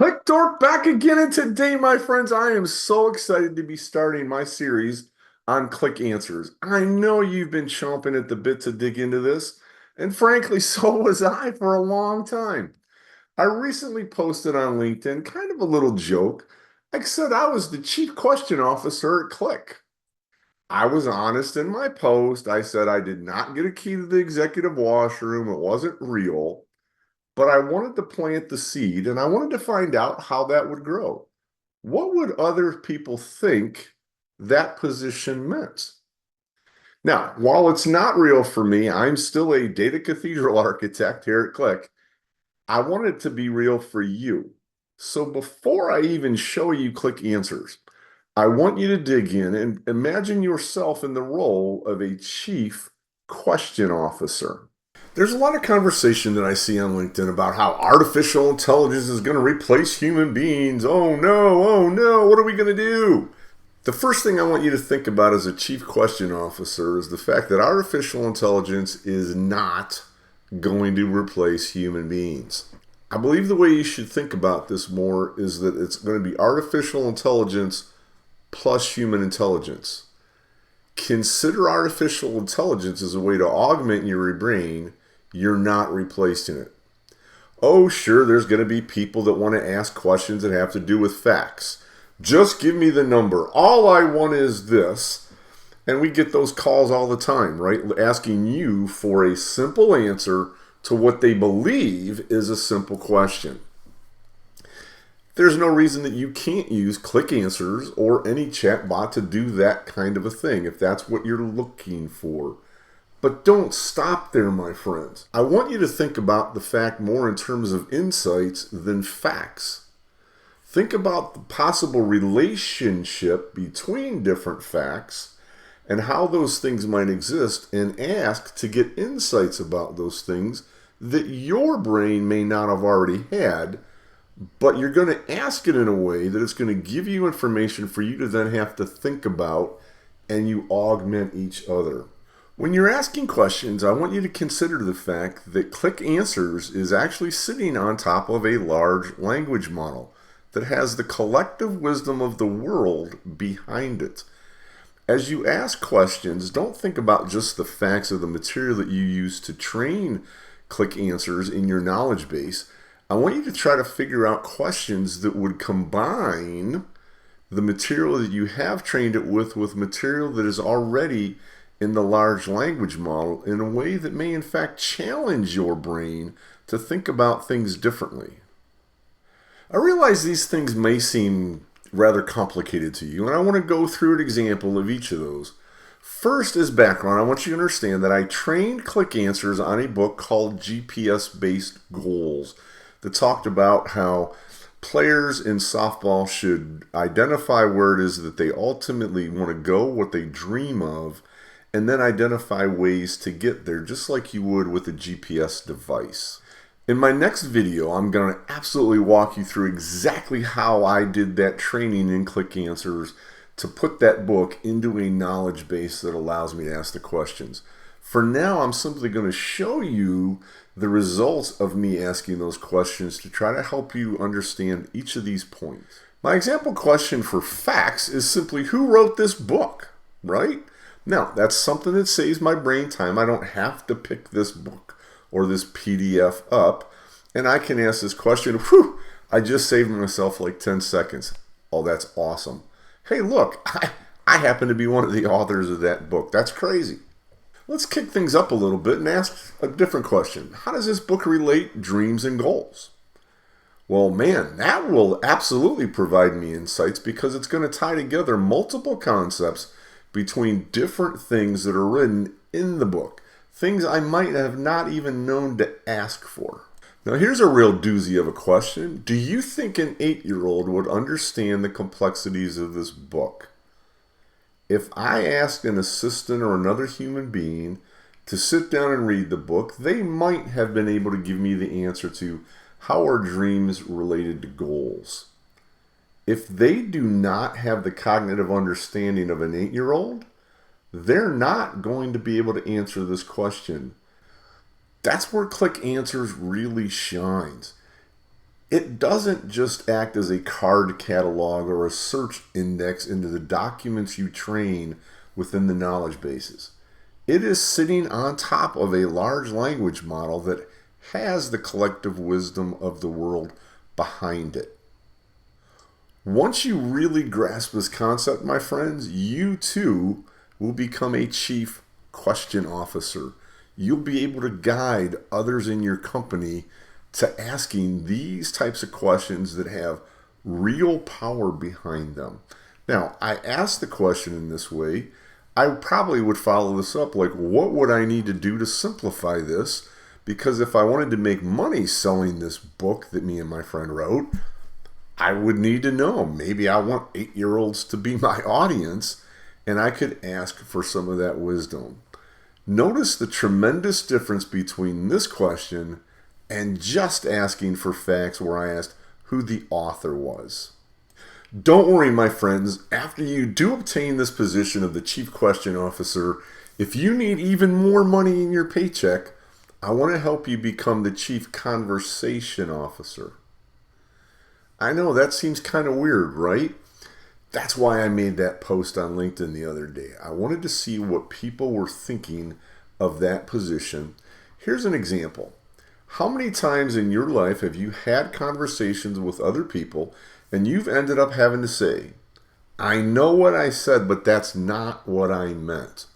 Click Dork back again, and today, my friends, I am so excited to be starting my series on Click Answers. I know you've been chomping at the bit to dig into this, and frankly, so was I for a long time. I recently posted on LinkedIn kind of a little joke. I said I was the chief question officer at Qlik. I was honest in my post. I said I did not get a key to the executive washroom, it wasn't real. But I wanted to plant the seed and I wanted to find out how that would grow. What would other people think that position meant? Now, while it's not real for me, I'm still a data cathedral architect here at Qlik. I want it to be real for you. So before I even show you Qlik Answers, I want you to dig in and imagine yourself in the role of a chief question officer. There's a lot of conversation that I see on LinkedIn about how artificial intelligence is going to replace human beings. Oh no, what are we going to do? The first thing I want you to think about as a chief question officer is the fact that artificial intelligence is not going to replace human beings. I believe the way you should think about this more is that it's going to be artificial intelligence plus human intelligence. Consider artificial intelligence as a way to augment your brain. You're not replacing it. Oh, sure, there's going to be people that want to ask questions that have to do with facts. Just give me the number. All I want is this. And we get those calls all the time, right? Asking you for a simple answer to what they believe is a simple question. There's no reason that you can't use Qlik Answers or any chatbot to do that kind of a thing if that's what you're looking for. But don't stop there, my friends. I want you to think about the fact more in terms of insights than facts. Think about the possible relationship between different facts and how those things might exist, and ask to get insights about those things that your brain may not have already had, but you're going to ask it in a way that it's going to give you information for you to then have to think about, and you augment each other. When you're asking questions, I want you to consider the fact that Qlik Answers is actually sitting on top of a large language model that has the collective wisdom of the world behind it. As you ask questions, don't think about just the facts of the material that you use to train Qlik Answers in your knowledge base. I want you to try to figure out questions that would combine the material that you have trained it with material that is already in the large language model in a way that may in fact challenge your brain to think about things differently. I realize these things may seem rather complicated to you, and I want to go through an example of each of those. First, as background, I want you to understand that I trained Qlik Answers on a book called GPS-Based Goals that talked about how players in softball should identify where it is that they ultimately want to go, what they dream of, and then identify ways to get there, just like you would with a GPS device. In my next video, I'm going to absolutely walk you through exactly how I did that training in Qlik Answers to put that book into a knowledge base that allows me to ask the questions. For now, I'm simply going to show you the results of me asking those questions to try to help you understand each of these points. My example question for facts is simply, who wrote this book, right? Now, that's something that saves my brain time. I don't have to pick this book or this PDF up, and I can ask this question. Whew, I just saved myself like 10 seconds. Oh, that's awesome. Hey, look, I happen to be one of the authors of that book. That's crazy. Let's kick things up a little bit and ask a different question. How does this book relate dreams and goals? Well, man, that will absolutely provide me insights because it's going to tie together multiple concepts between different things that are written in the book. Things I might have not even known to ask for. Now, here's a real doozy of a question. Do you think an 8-year-old would understand the complexities of this book? If I asked an assistant or another human being to sit down and read the book, they might have been able to give me the answer to how are dreams related to goals. If they do not have the cognitive understanding of an 8-year-old, they're not going to be able to answer this question. That's where Qlik Answers really shines. It doesn't just act as a card catalog or a search index into the documents you train within the knowledge bases. It is sitting on top of a large language model that has the collective wisdom of the world behind it. Once you really grasp this concept, my friends, you too will become a chief question officer. You'll be able to guide others in your company to asking these types of questions that have real power behind them. Now, I asked the question in this way. I probably would follow this up like, what would I need to do to simplify this? Because if I wanted to make money selling this book that me and my friend wrote, I would need to know. Maybe I want 8-year-olds to be my audience, and I could ask for some of that wisdom. Notice the tremendous difference between this question and just asking for facts where I asked who the author was. Don't worry, my friends. After you do obtain this position of the Chief Question Officer, if you need even more money in your paycheck, I want to help you become the Chief Conversation Officer. I know that seems kind of weird, right? That's why I made that post on LinkedIn the other day. I wanted to see what people were thinking of that position. Here's an example. How many times in your life have you had conversations with other people and you've ended up having to say, I know what I said, but that's not what I meant?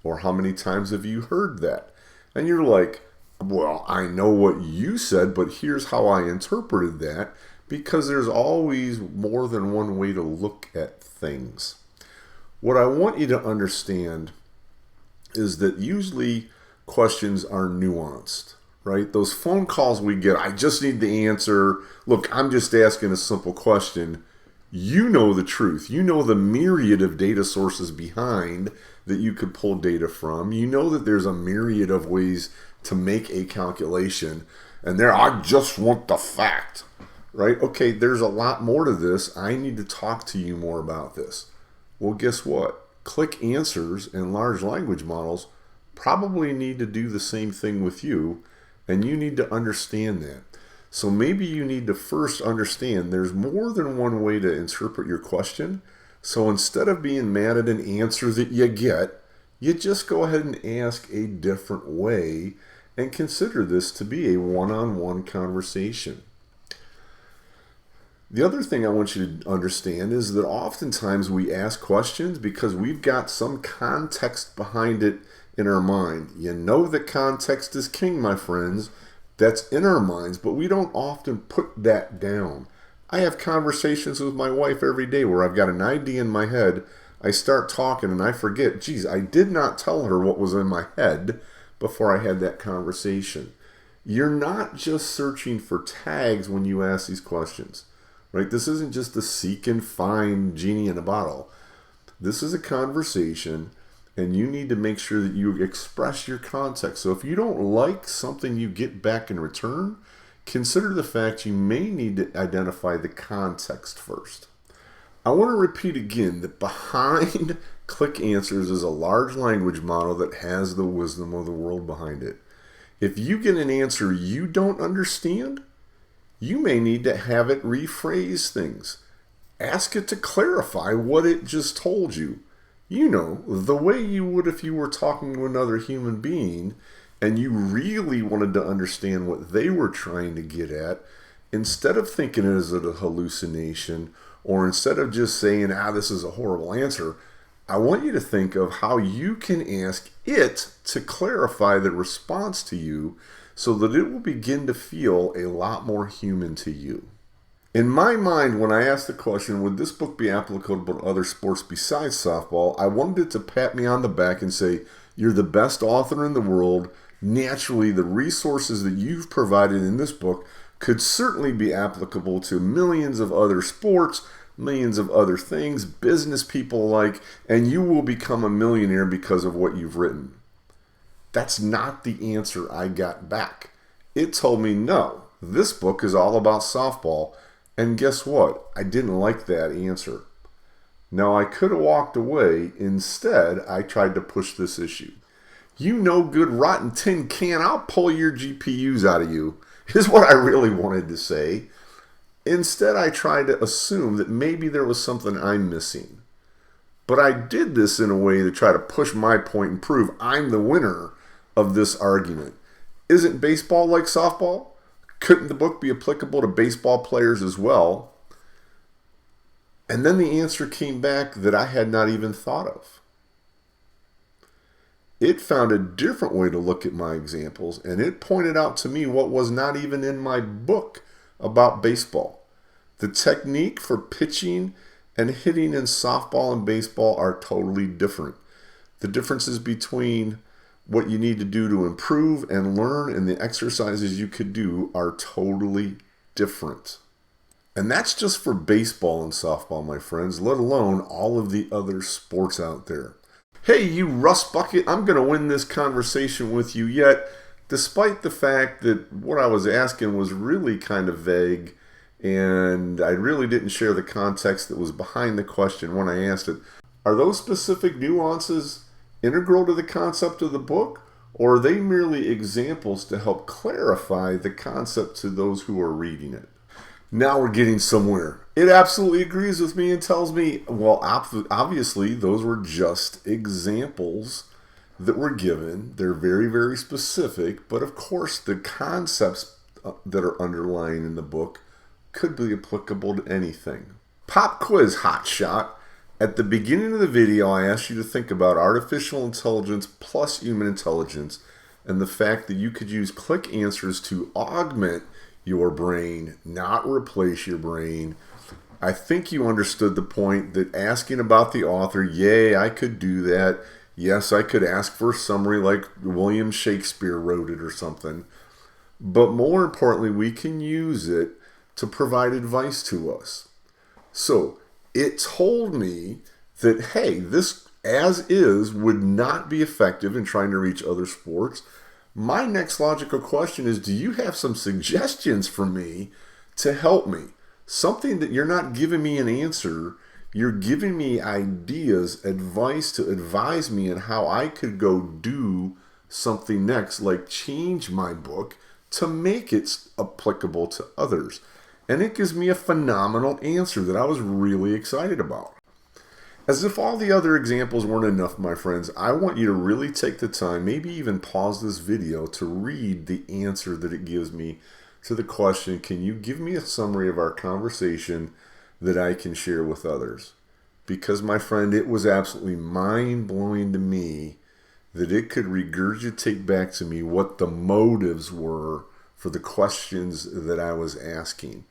Or how many times have you heard that? And you're like, well, I know what you said, but here's how I interpreted that. Because there's always more than one way to look at things. What I want you to understand is that usually questions are nuanced, right? Those phone calls we get, I just need the answer. Look, I'm just asking a simple question. You know the truth. You know the myriad of data sources behind that you could pull data from. You know that there's a myriad of ways to make a calculation. And there, I just want the fact. Right? Okay, there's a lot more to this. I need to talk to you more about this. Well, guess what? Qlik answers and large language models probably need to do the same thing with you, and you need to understand that. So maybe you need to first understand there's more than one way to interpret your question. So instead of being mad at an answer that you get, you just go ahead and ask a different way and consider this to be a one-on-one conversation. The other thing I want you to understand is that oftentimes we ask questions because we've got some context behind it in our mind. You know that context is king, my friends. That's in our minds, but we don't often put that down. I have conversations with my wife every day where I've got an idea in my head. I start talking and I forget, geez, I did not tell her what was in my head before I had that conversation. You're not just searching for tags when you ask these questions. Right? This isn't just a seek and find genie in a bottle. This is a conversation, and you need to make sure that you express your context. So if you don't like something you get back in return, consider the fact you may need to identify the context first. I want to repeat again that behind Qlik Answers is a large language model that has the wisdom of the world behind it. If you get an answer you don't understand, you may need to have it rephrase things. Ask it to clarify what it just told you. You know, the way you would if you were talking to another human being and you really wanted to understand what they were trying to get at, instead of thinking it as a hallucination, or instead of just saying, this is a horrible answer, I want you to think of how you can ask it to clarify the response to you so that it will begin to feel a lot more human to you. In my mind, when I asked the question, would this book be applicable to other sports besides softball, I wanted it to pat me on the back and say, you're the best author in the world. Naturally, the resources that you've provided in this book could certainly be applicable to millions of other sports, millions of other things, business people alike, and you will become a millionaire because of what you've written. That's not the answer I got back. It told me, no, this book is all about softball. And guess what? I didn't like that answer. Now, I could have walked away. Instead, I tried to push this issue. You no good rotten tin can, I'll pull your GPUs out of you, is what I really wanted to say. Instead, I tried to assume that maybe there was something I'm missing. But I did this in a way to try to push my point and prove I'm the winner of this argument. Isn't baseball like softball? Couldn't the book be applicable to baseball players as well? And then the answer came back that I had not even thought of. It found a different way to look at my examples, and it pointed out to me what was not even in my book about baseball. The technique for pitching and hitting in softball and baseball are totally different. The differences between what you need to do to improve and learn and the exercises you could do are totally different. And that's just for baseball and softball, my friends, let alone all of the other sports out there. Hey, you rust bucket, I'm going to win this conversation with you yet, despite the fact that what I was asking was really kind of vague, and I really didn't share the context that was behind the question when I asked it. Are those specific nuances integral to the concept of the book, or are they merely examples to help clarify the concept to those who are reading it? Now we're getting somewhere. It absolutely agrees with me and tells me, well, obviously those were just examples that were given. They're very, very specific, but of course the concepts that are underlying in the book could be applicable to anything. Pop quiz hotshot. At the beginning of the video, I asked you to think about artificial intelligence plus human intelligence and the fact that you could use Qlik answers to augment your brain, not replace your brain. I think you understood the point that asking about the author, yay, I could do that. Yes, I could ask for a summary like William Shakespeare wrote it or something. But more importantly, we can use it to provide advice to us. So it told me that, hey, this as is would not be effective in trying to reach other sports. My next logical question is, do you have some suggestions for me to help me? Something that you're not giving me an answer, you're giving me ideas, advice to advise me on how I could go do something next, like change my book to make it applicable to others. And it gives me a phenomenal answer that I was really excited about. As if all the other examples weren't enough, my friends, I want you to really take the time, maybe even pause this video to read the answer that it gives me to the question, can you give me a summary of our conversation that I can share with others? Because, my friend, it was absolutely mind-blowing to me that it could regurgitate back to me what the motives were for the questions that I was asking.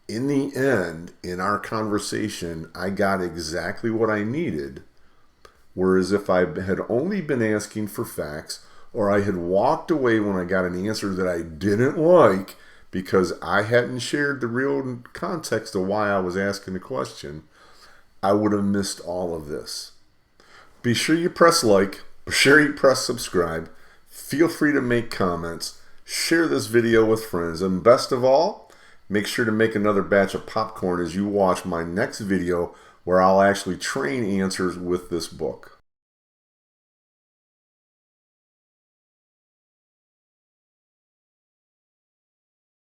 In the end, in our conversation, I got exactly what I needed. Whereas if I had only been asking for facts, or I had walked away when I got an answer that I didn't like because I hadn't shared the real context of why I was asking the question, I would have missed all of this. Be sure you press like, be sure you press subscribe, feel free to make comments, share this video with friends, and best of all, make sure to make another batch of popcorn as you watch my next video where I'll actually train answers with this book.